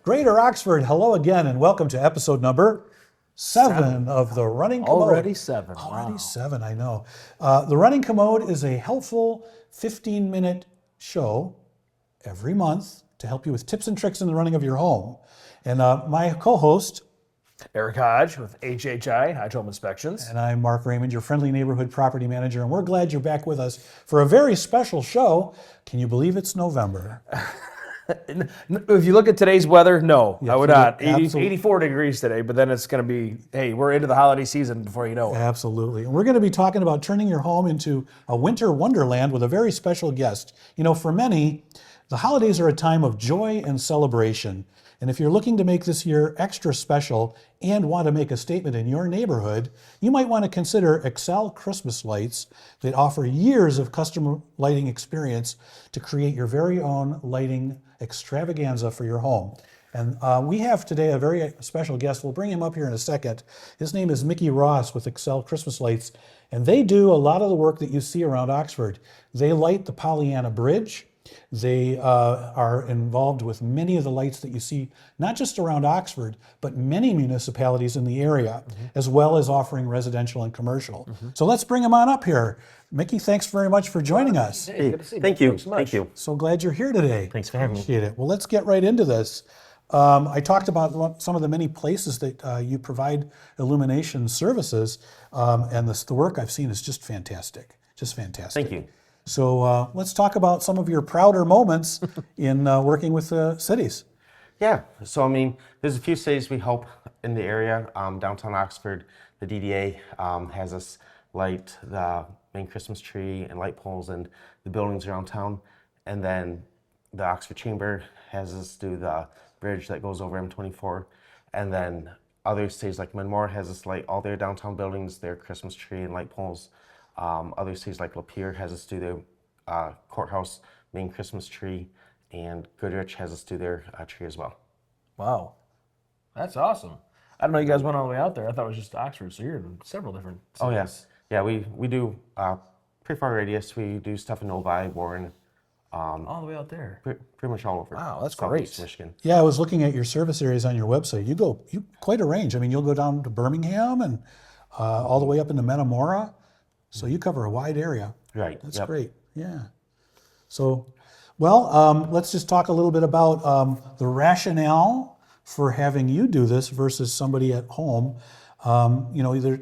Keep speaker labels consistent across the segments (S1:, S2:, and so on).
S1: Greater Oxford, hello again, and welcome to episode number 7 of the Running Commode.
S2: Already 7.
S1: Already
S2: Wow.
S1: 7, I know. The Running Commode is a helpful 15-minute show every month to help you with tips and tricks in the running of your home. And my co-host,
S2: Eric Hodge with HHI, Hodge Home Inspections.
S1: and I'm Mark Raymond, your friendly neighborhood property manager, and we're glad you're back with us for a very special show. Can you believe it's November?
S2: If you look at today's weather, no, I would not. 84 degrees today, but then it's going to be, hey, we're into the holiday season before you know it.
S1: Absolutely. And we're going to be talking about turning your home into a winter wonderland with a very special guest. You know, for many, the holidays are a time of joy and celebration. And if you're looking to make this year extra special and want to make a statement in your neighborhood, you might want to consider Excel Christmas lights that offer years of custom lighting experience to create your very own lighting extravaganza for your home. And we have today a very special guest. We'll bring him up here in a second. His name is Mickey Ross with Excel Christmas Lights, and they do a lot of the work that you see around Oxford. They light the Pollyanna Bridge. They are involved with many of the lights that you see, not just around Oxford, but many municipalities in the area, as well as offering residential and commercial. So let's bring him on up here. Mickey, thanks very much for joining us.
S2: Hey, good to see you.
S3: Thank you.
S2: Thanks so much.
S3: Thank you.
S1: So glad you're here today.
S3: Thanks for having me.
S1: Appreciate it. Well, let's get right into this. I talked about some of the many places that you provide illumination services, and the work I've seen is just fantastic. Just fantastic.
S3: Thank you.
S1: So let's talk about some of your prouder moments in working with cities.
S3: Yeah. So, I mean, there's a few cities we help in the area. Downtown Oxford, the DDA has us light the main Christmas tree and light poles and the buildings around town. And then the Oxford Chamber has us do the bridge that goes over M24. And then other cities like Menmore has us light all their downtown buildings, their Christmas tree and light poles. Other cities like Lapeer has us do their courthouse main Christmas tree, and Goodrich has us do their tree as well.
S2: Wow. That's awesome. I don't know you guys went all the way out there. I thought it was just Oxford, so you're in several different cities.
S3: Oh, yes. Yeah, we do pretty far radius. We do stuff in Novi, Warren,
S2: All the way out there.
S3: pretty much all over.
S2: Wow, that's
S3: Southeast
S2: great.
S3: Michigan.
S1: Yeah, I was looking at your service areas on your website. You quite a range. I mean, you'll go down to Birmingham and all the way up into Metamora. So you cover a wide area.
S3: Right.
S1: That's
S3: yep.
S1: great. Yeah. So, well, let's just talk a little bit about the rationale for having you do this versus somebody at home. You know,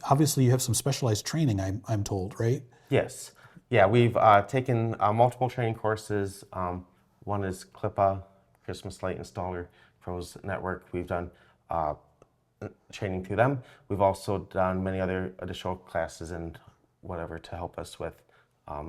S1: obviously you have some specialized training, I'm told, right?
S3: Yes. Yeah, we've taken multiple training courses. One is CLIPA, Christmas Light Installer Pros Network. We've done training through them. We've also done many other additional classes and whatever to help us with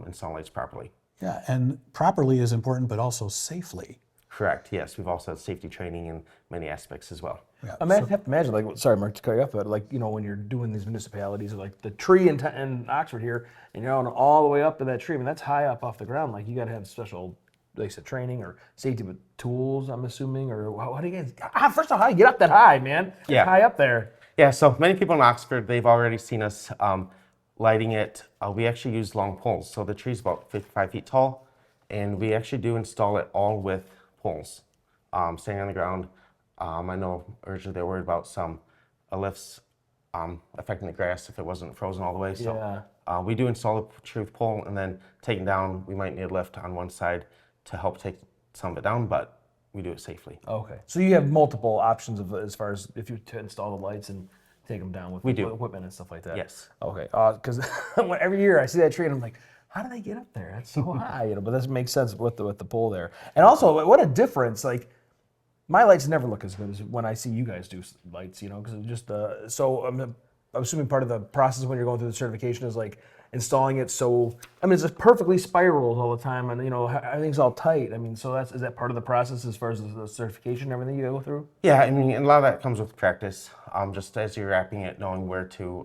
S3: installing lights properly.
S1: Yeah, and properly is important, but also safely.
S3: Correct, yes. We've also had safety training in many aspects as well.
S1: Yeah.
S2: I have to imagine, like, sorry, Mark, to cut you off, but like, you know, when you're doing these municipalities, like the tree in Oxford here, and you're going all the way up to that tree, I mean, that's high up off the ground. Like, you got to have special, like I said, training or safety with tools, I'm assuming, or how do you guys, first of all, how do you get up that high, man?
S3: Yeah.
S2: High up there.
S3: Yeah, so many people in Oxford, they've already seen us lighting it. We actually use long poles. So the tree's about 55 feet tall, and we actually do install it all with poles, standing on the ground. I know originally they were worried about some lifts affecting the grass if it wasn't frozen all the way. So we do install the tree with pole, and then taking down, we might need a lift on one side to help take some of it down, but we do it safely.
S2: Okay. So you have multiple options of as far as if you to install the lights and take them down with equipment and stuff like that.
S3: Yes.
S2: Okay. Because every year I see that tree and I'm like, how do they get up there? That's so high, you know. But that makes sense with the pole there. And also, what a difference! Like, my lights never look as good as when I see you guys do lights, you know. Because it's just so I'm assuming part of the process when you're going through the certification is like installing it. So I mean, it's just perfectly spiraled all the time, and you know everything's all tight. I mean, so is that part of the process as far as the certification and everything you go through?
S3: Yeah, I mean, and a lot of that comes with practice. Just as you're wrapping it, knowing where to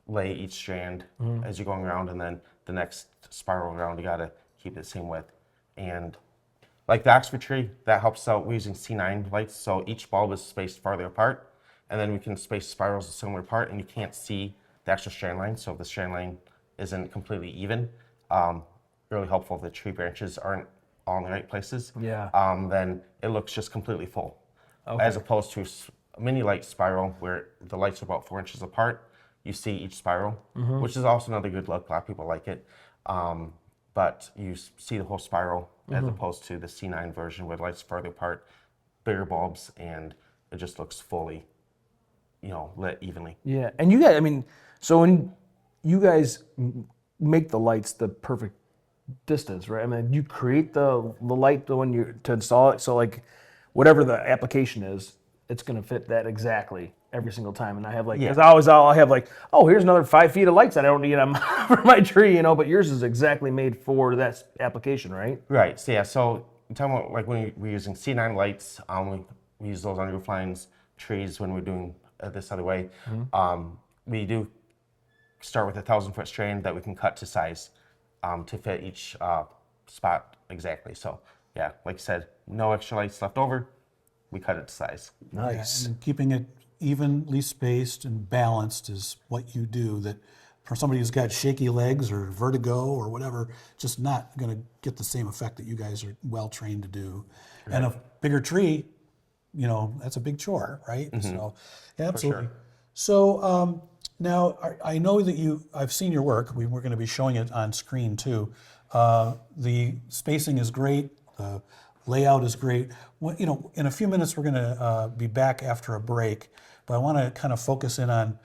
S3: lay each strand as you're going around, and then the next spiral around, you gotta keep it the same width. And like the Oxford tree, that helps out. We're using C9 lights, so each bulb is spaced farther apart, and then we can space spirals a similar apart, and you can't see the actual strand line. So if the strand line isn't completely even, really helpful if the tree branches aren't all in the right places.
S2: Yeah.
S3: Then it looks just completely full. as opposed to a mini light spiral where the lights are about 4 inches apart. You see each spiral, which is also another good look. A lot of people like it. But you see the whole spiral as opposed to the C9 version where the lights are further apart, bigger bulbs, and it just looks fully, lit evenly.
S2: Yeah, and you guys, I mean, so when you guys make the lights the perfect distance, right? I mean, you create the light when you to install it, so like whatever the application is, it's gonna fit that exactly every single time. And I have because I'll have oh, here's another 5 feet of lights that I don't need for my tree, but yours is exactly made for that application, right?
S3: Right. So yeah. So I'm talking about like when we're using C9 lights, we use those on roof lines, trees when we're doing this other way. We do start with a 1,000-foot strand that we can cut to size to fit each spot exactly. So yeah, like I said, no extra lights left over. We cut it to size.
S2: Nice.
S1: And keeping it evenly spaced and balanced is what you do. That for somebody who's got shaky legs or vertigo or whatever, just not going to get the same effect that you guys are well trained to do. Right. And a bigger tree, that's a big chore, right? So, absolutely.
S3: Sure.
S1: So now I know that I've seen your work. We're going to be showing it on screen too. The spacing is great. The layout is great. Well, in a few minutes we're going to be back after a break, but I want to kind of focus in on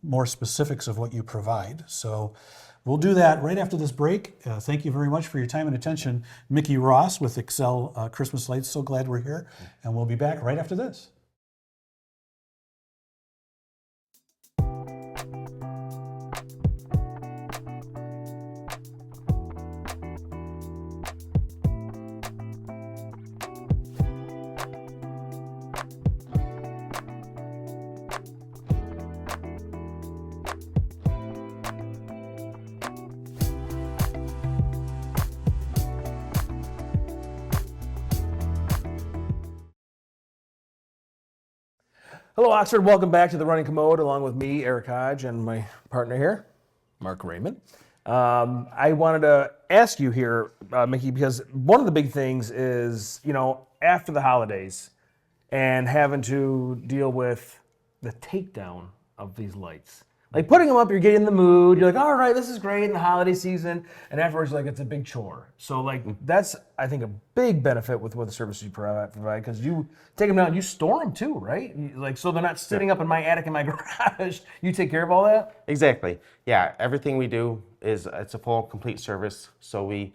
S1: more specifics of what you provide. So we'll do that right after this break. Thank you very much for your time and attention. Mickey Ross with Excel Christmas Lights. So glad we're here, and we'll be back right after this.
S2: Hello, Oxford. Welcome back to the Running Commode, along with me, Eric Hodge, and my partner here, Mark Raymond. I wanted to ask you here, Mickey, because one of the big things is, after the holidays and having to deal with the takedown of these lights. Like putting them up, you're getting in the mood. You're like, all right, this is great in the holiday season. And afterwards, it's a big chore. So that's, I think, a big benefit with what the services you provide, because you take them down, you store them too, right? So they're not sitting up in my attic in my garage. You take care of all that?
S3: Exactly. Yeah, everything we do it's a full, complete service. So we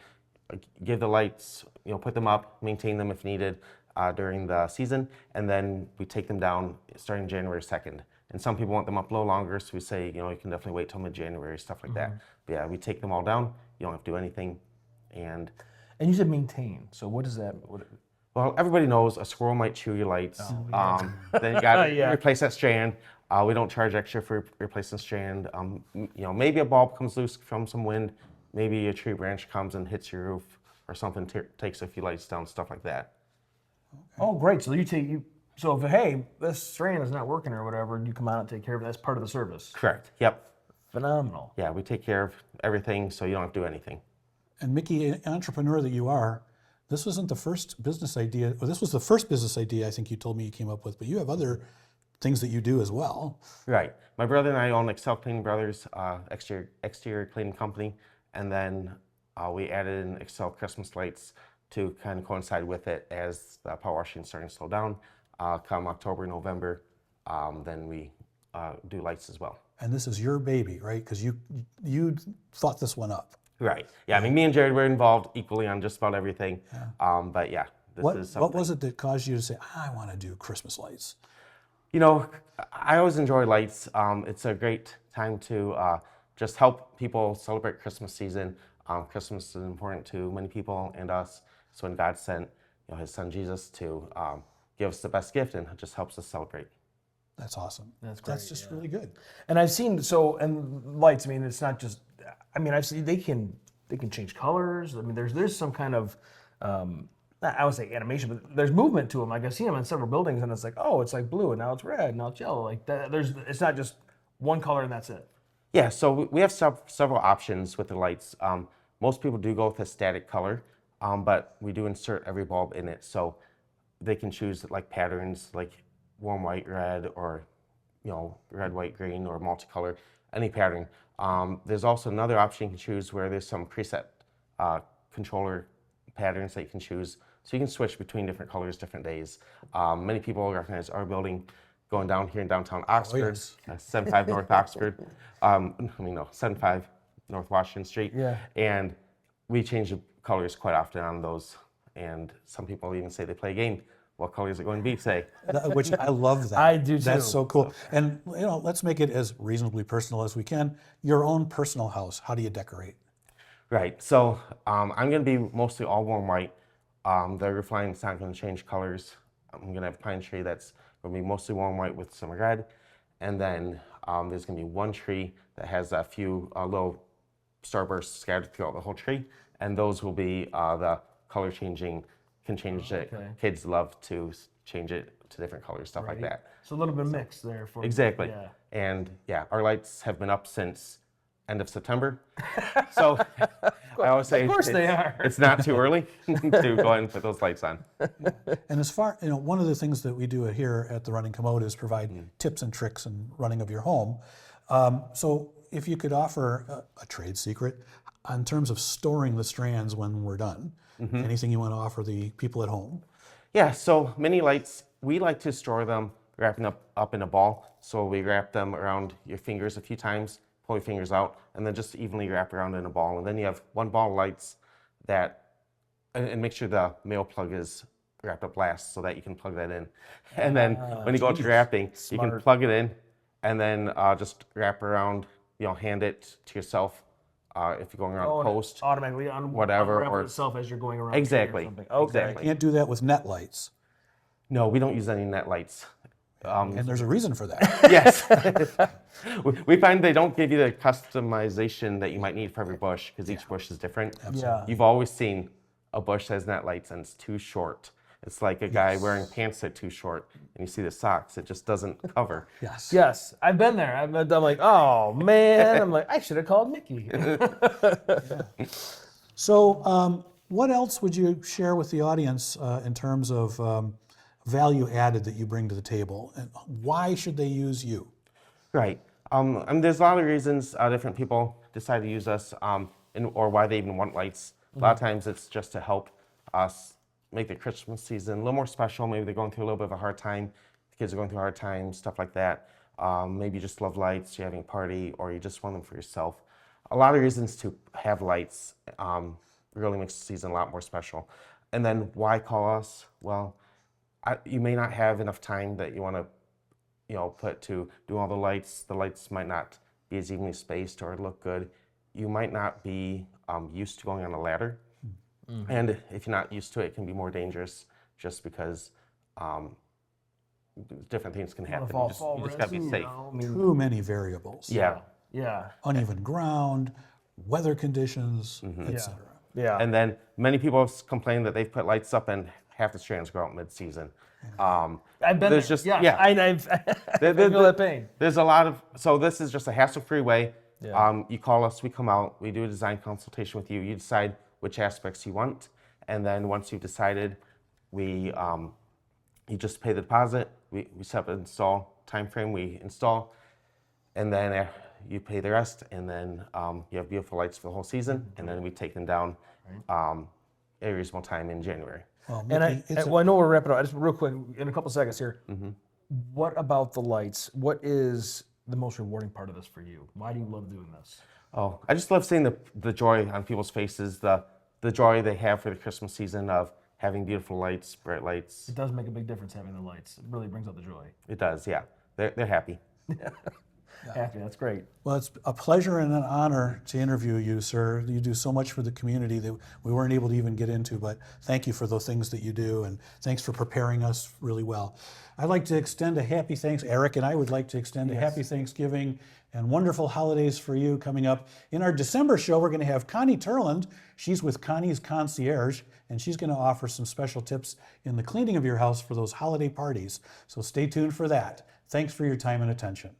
S3: give the lights, put them up, maintain them if needed during the season, and then we take them down starting January 2nd. And some people want them up a little longer, so we say, you can definitely wait till mid-January, stuff like that. But yeah, we take them all down. You don't have to do anything. And
S2: you said maintain. So what does that?
S3: Well, everybody knows a squirrel might chew your lights. Then you got to replace that strand. We don't charge extra for replacing strand. Maybe a bulb comes loose from some wind. Maybe a tree branch comes and hits your roof, or something takes a few lights down, stuff like that.
S2: Okay. Oh, great. So So if, hey, this strand is not working or whatever, you come out and take care of it. That's part of the service.
S3: Correct. Yep.
S2: Phenomenal.
S3: Yeah, we take care of everything, so you don't have to do anything.
S1: And Mickey, an entrepreneur that you are, this wasn't the first business idea, or this was the first business idea I think you told me you came up with, but you have other things that you do as well.
S3: Right. My brother and I own Excel Cleaning Brothers, exterior cleaning company, and then we added in Excel Christmas lights to kind of coincide with it as the power washing is starting to slow down. Come October, November, then we do lights as well.
S1: And this is your baby, right? Because you thought this one up.
S3: Right. Yeah. I mean, me and Jared were involved equally on just about everything. Yeah. But yeah, this is something.
S1: What was it that caused you to say, I want to do Christmas lights?
S3: I always enjoy lights. It's a great time to just help people celebrate Christmas season. Christmas is important to many people and us. So when God sent His Son Jesus to give us the best gift, and it just helps us celebrate.
S1: That's awesome.
S2: That's great.
S1: That's just really good.
S2: And I've seen and lights. I mean, it's not just. I mean, I've seen they can change colors. I mean, there's some kind of I would say animation, but there's movement to them. Like I've seen them in several buildings, and it's like, oh, it's like blue, and now it's red, and now it's yellow. Like that, it's not just one color and that's it.
S3: Yeah. So we have several options with the lights. Most people do go with a static color, but we do insert every bulb in it. So they can choose like patterns like warm white, red, or red, white, green, or multicolor, any pattern. There's also another option you can choose where there's some preset controller patterns that you can choose. So you can switch between different colors, different days. Many people recognize our building going down here in downtown Oxford, 75 North Oxford. 75 North Washington Street.
S2: Yeah.
S3: And we change the colors quite often on those. And some people even say they play a game. What color is it going to be today?
S1: Which I love that.
S2: I do too.
S1: That's so cool. And let's make it as reasonably personal as we can. Your own personal house, how do you decorate?
S3: Right. So I'm going to be mostly all warm white. The roof line is not going to change colors. I'm going to have a pine tree that's going to be mostly warm white with some red. And then there's going to be one tree that has a few little starbursts scattered throughout the whole tree. And those will be the color changing, can change it. Kids love to change it to different colors, stuff like that.
S2: So a little bit of mix there.
S3: Exactly.
S2: Yeah.
S3: And yeah, our lights have been up since end of September. So I always say,
S2: Of course they are.
S3: It's not too early to go ahead and put those lights on.
S1: And as far, one of the things that we do here at the Running Commode is provide tips and tricks in running of your home. So if you could offer a trade secret in terms of storing the strands when we're done, anything you want to offer the people at home?
S3: Yeah, so mini lights, we like to store them wrapping up in a ball. So we wrap them around your fingers a few times, pull your fingers out, and then just evenly wrap around in a ball. And then you have one ball of lights and make sure the male plug is wrapped up last so that you can plug that in. And then when you go to wrapping, you can plug it in and then just wrap around, hand it to yourself if you're going around the post.
S2: Automatically
S3: whatever,
S2: unwrap
S3: or
S2: itself as you're going around.
S3: Exactly.
S2: Okay.
S3: Exactly.
S1: Can't do that with net lights.
S3: No, we don't use any net lights.
S1: And there's a reason for that.
S3: Yes. We find they don't give you the customization that you might need for every bush because each bush is different.
S2: Yeah.
S3: You've always seen a bush that has net lights and it's too short. It's like a guy wearing pants that are too short and you see the socks, it just doesn't cover.
S1: Yes.
S2: Yes, I've been there. I'm like, oh man. I'm like, I should have called Mickey.
S1: So what else would you share with the audience in terms of value added that you bring to the table? And why should they use you?
S3: Right. And there's a lot of reasons different people decide to use us or why they even want lights. A lot of times it's just to help us make the Christmas season a little more special. Maybe they're going through a little bit of a hard time. The kids are going through a hard time, stuff like that. Maybe you just love lights, you're having a party, or you just want them for yourself. A lot of reasons to have lights really makes the season a lot more special. And then why call us? Well, you may not have enough time that you want to put to do all the lights. The lights might not be as evenly spaced or look good. You might not be used to going on a ladder. And if you're not used to it, it can be more dangerous just because different things can happen. You just got to be safe.
S1: Too many variables.
S3: Yeah.
S2: Yeah.
S1: Uneven ground, weather conditions, etc.
S2: Yeah.
S3: And then many people have complained that they've put lights up and half the strands go out mid-season.
S2: I've been
S3: there's
S2: there.
S3: just
S2: yeah. I feel that pain.
S3: There's a lot of, so this is just a hassle-free way. You call us, we come out, we do a design consultation with you. You decide which aspects you want, and then once you've decided, you just pay the deposit. We set up an install time frame. We install, and then you pay the rest, and then you have beautiful lights for the whole season, and then we take them down at a reasonable time in January.
S1: Well,
S2: And
S1: Mickey,
S2: I know we're wrapping up. Just real quick, in a couple seconds here. What about the lights? What is the most rewarding part of this for you? Why do you love doing this?
S3: Oh, I just love seeing the joy on people's faces, the joy they have for the Christmas season of having beautiful lights, bright lights.
S2: It does make a big difference having the lights. It really brings out the joy.
S3: It does, yeah. They're happy.
S2: Happy, that's great.
S1: well, it's a pleasure and an honor to interview you, sir. You do so much for the community that we weren't able to even get into, but thank you for those things that you do, and thanks for preparing us really well. I'd like to extend a happy thanks, Eric and I would like to extend a happy Thanksgiving and wonderful holidays for you coming up. In our December show, we're going to have Connie Turland. She's with Connie's Concierge, and she's going to offer some special tips in the cleaning of your house for those holiday parties. So stay tuned for that. Thanks for your time and attention.